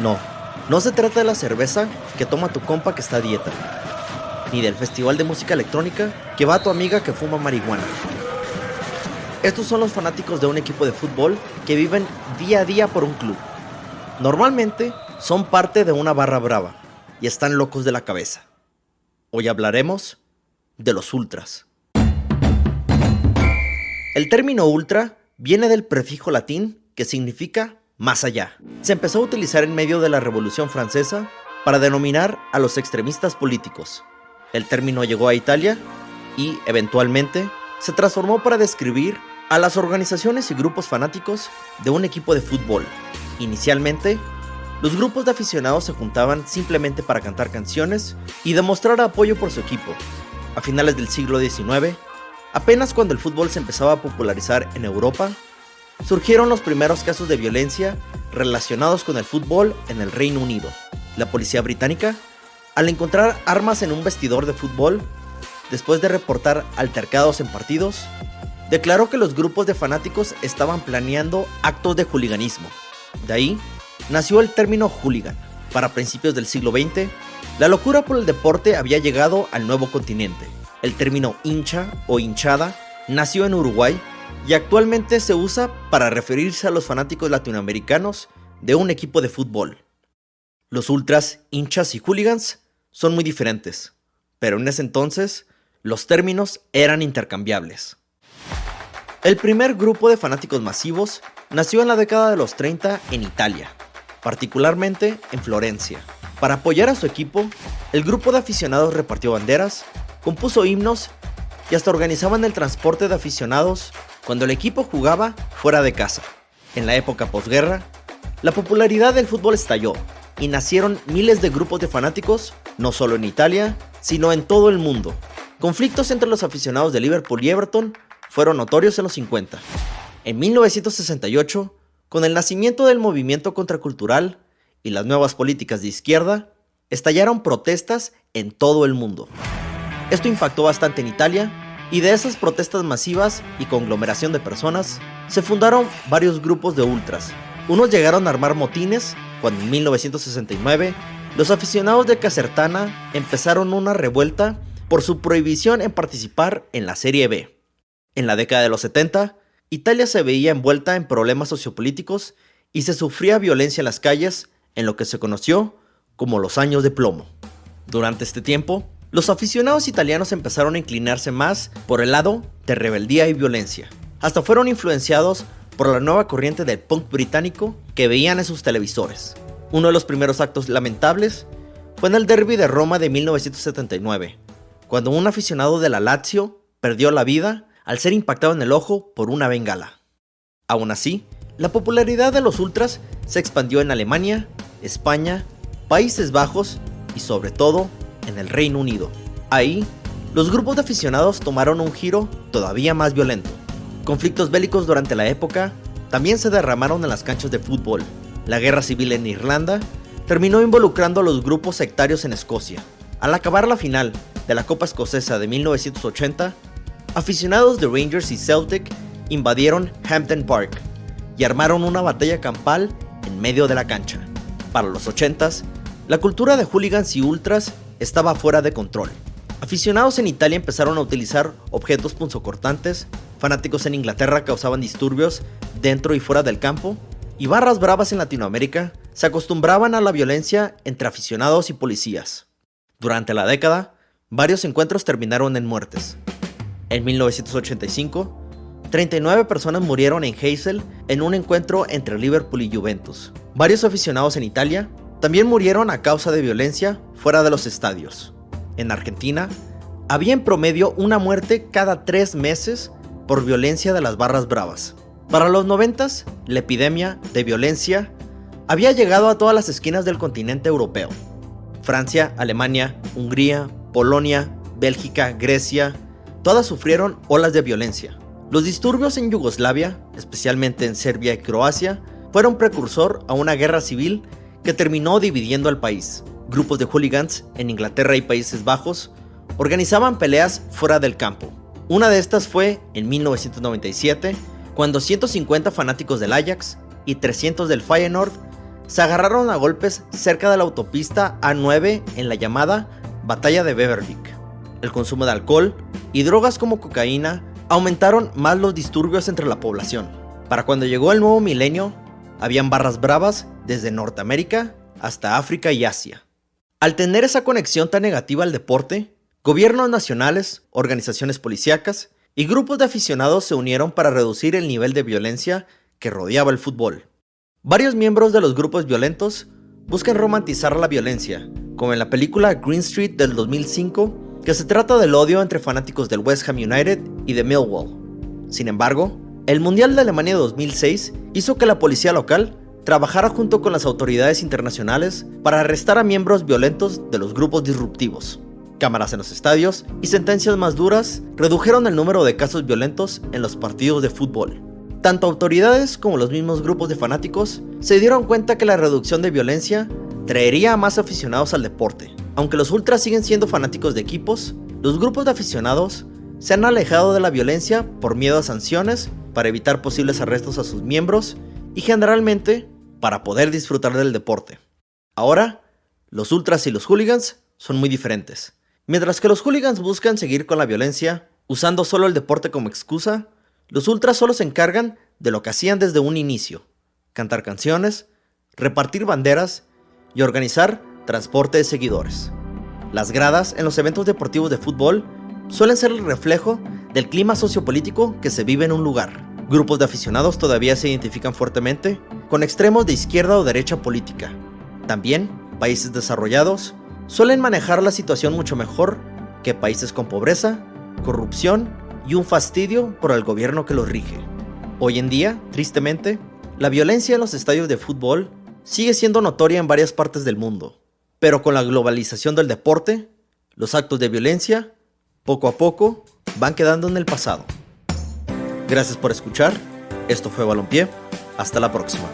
No, no se trata de la cerveza que toma tu compa que está a dieta, ni del festival de música electrónica que va a tu amiga que fuma marihuana. Estos son los fanáticos de un equipo de fútbol que viven día a día por un club. Normalmente son parte de una barra brava y están locos de la cabeza. Hoy hablaremos de los ultras. El término ultra viene del prefijo latín que significa más allá. Se empezó a utilizar en medio de la Revolución Francesa para denominar a los extremistas políticos. El término llegó a Italia y, eventualmente, se transformó para describir a las organizaciones y grupos fanáticos de un equipo de fútbol. Inicialmente, los grupos de aficionados se juntaban simplemente para cantar canciones y demostrar apoyo por su equipo. A finales del siglo XIX, apenas cuando el fútbol se empezaba a popularizar en Europa, surgieron los primeros casos de violencia relacionados con el fútbol en el Reino Unido. La policía británica, al encontrar armas en un vestidor de fútbol, después de reportar altercados en partidos, declaró que los grupos de fanáticos estaban planeando actos de hooliganismo. De ahí nació el término hooligan. Para principios del siglo XX, la locura por el deporte había llegado al nuevo continente. El término hincha o hinchada nació en Uruguay y actualmente se usa para referirse a los fanáticos latinoamericanos de un equipo de fútbol. Los ultras, hinchas y hooligans son muy diferentes, pero en ese entonces los términos eran intercambiables. El primer grupo de fanáticos masivos nació en la década de los 30 en Italia, particularmente en Florencia. Para apoyar a su equipo, el grupo de aficionados repartió banderas, compuso himnos y hasta organizaban el transporte de aficionados cuando el equipo jugaba fuera de casa. En la época posguerra, la popularidad del fútbol estalló y nacieron miles de grupos de fanáticos, no solo en Italia, sino en todo el mundo. Conflictos entre los aficionados de Liverpool y Everton fueron notorios en los 50. En 1968, con el nacimiento del movimiento contracultural y las nuevas políticas de izquierda, estallaron protestas en todo el mundo. Esto impactó bastante en Italia, y de esas protestas masivas y conglomeración de personas, se fundaron varios grupos de ultras. Unos llegaron a armar motines cuando en 1969 los aficionados de Casertana empezaron una revuelta por su prohibición en participar en la Serie B. En la década de los 70, Italia se veía envuelta en problemas sociopolíticos y se sufría violencia en las calles en lo que se conoció como los años de plomo. Durante este tiempo, los aficionados italianos empezaron a inclinarse más por el lado de rebeldía y violencia. Hasta fueron influenciados por la nueva corriente del punk británico que veían en sus televisores. Uno de los primeros actos lamentables fue en el derbi de Roma de 1979, cuando un aficionado de la Lazio perdió la vida al ser impactado en el ojo por una bengala. Aún así, la popularidad de los ultras se expandió en Alemania, España, Países Bajos y sobre todo en el Reino Unido. Ahí, los grupos de aficionados tomaron un giro todavía más violento. Conflictos bélicos durante la época también se derramaron en las canchas de fútbol. La guerra civil en Irlanda terminó involucrando a los grupos sectarios en Escocia. Al acabar la final de la Copa Escocesa de 1980, aficionados de Rangers y Celtic invadieron Hampden Park y armaron una batalla campal en medio de la cancha. Para los 80s, la cultura de hooligans y ultras estaba fuera de control. Aficionados en Italia empezaron a utilizar objetos punzocortantes, fanáticos en Inglaterra causaban disturbios dentro y fuera del campo, y barras bravas en Latinoamérica se acostumbraban a la violencia entre aficionados y policías. Durante la década, varios encuentros terminaron en muertes. En 1985, 39 personas murieron en Heysel en un encuentro entre Liverpool y Juventus. Varios aficionados en Italia también murieron a causa de violencia fuera de los estadios. En Argentina, había en promedio una muerte cada 3 meses por violencia de las barras bravas. Para los 90s, la epidemia de violencia había llegado a todas las esquinas del continente europeo. Francia, Alemania, Hungría, Polonia, Bélgica, Grecia, todas sufrieron olas de violencia. Los disturbios en Yugoslavia, especialmente en Serbia y Croacia, fueron precursor a una guerra civil que terminó dividiendo al país. Grupos de hooligans en Inglaterra y Países Bajos organizaban peleas fuera del campo. Una de estas fue en 1997, cuando 150 fanáticos del Ajax y 300 del Feyenoord se agarraron a golpes cerca de la autopista A9 en la llamada Batalla de Beverly. El consumo de alcohol y drogas como cocaína aumentaron más los disturbios entre la población. Para cuando llegó el nuevo milenio, habían barras bravas desde Norteamérica hasta África y Asia. Al tener esa conexión tan negativa al deporte, gobiernos nacionales, organizaciones policíacas y grupos de aficionados se unieron para reducir el nivel de violencia que rodeaba el fútbol. Varios miembros de los grupos violentos buscan romantizar la violencia, como en la película Green Street del 2005, que se trata del odio entre fanáticos del West Ham United y de Millwall. Sin embargo, el Mundial de Alemania 2006 hizo que la policía local trabajara junto con las autoridades internacionales para arrestar a miembros violentos de los grupos disruptivos. Cámaras en los estadios y sentencias más duras redujeron el número de casos violentos en los partidos de fútbol. Tanto autoridades como los mismos grupos de fanáticos se dieron cuenta que la reducción de violencia traería a más aficionados al deporte. Aunque los ultras siguen siendo fanáticos de equipos, los grupos de aficionados se han alejado de la violencia por miedo a sanciones, para evitar posibles arrestos a sus miembros y generalmente para poder disfrutar del deporte. Ahora, los ultras y los hooligans son muy diferentes. Mientras que los hooligans buscan seguir con la violencia, usando solo el deporte como excusa, los ultras solo se encargan de lo que hacían desde un inicio: cantar canciones, repartir banderas y organizar transporte de seguidores. Las gradas en los eventos deportivos de fútbol suelen ser el reflejo del clima sociopolítico que se vive en un lugar. Grupos de aficionados todavía se identifican fuertemente con extremos de izquierda o derecha política. También, países desarrollados suelen manejar la situación mucho mejor que países con pobreza, corrupción y un fastidio por el gobierno que los rige. Hoy en día, tristemente, la violencia en los estadios de fútbol sigue siendo notoria en varias partes del mundo, pero con la globalización del deporte, los actos de violencia, poco a poco, van quedando en el pasado. Gracias por escuchar, esto fue Balompié, hasta la próxima.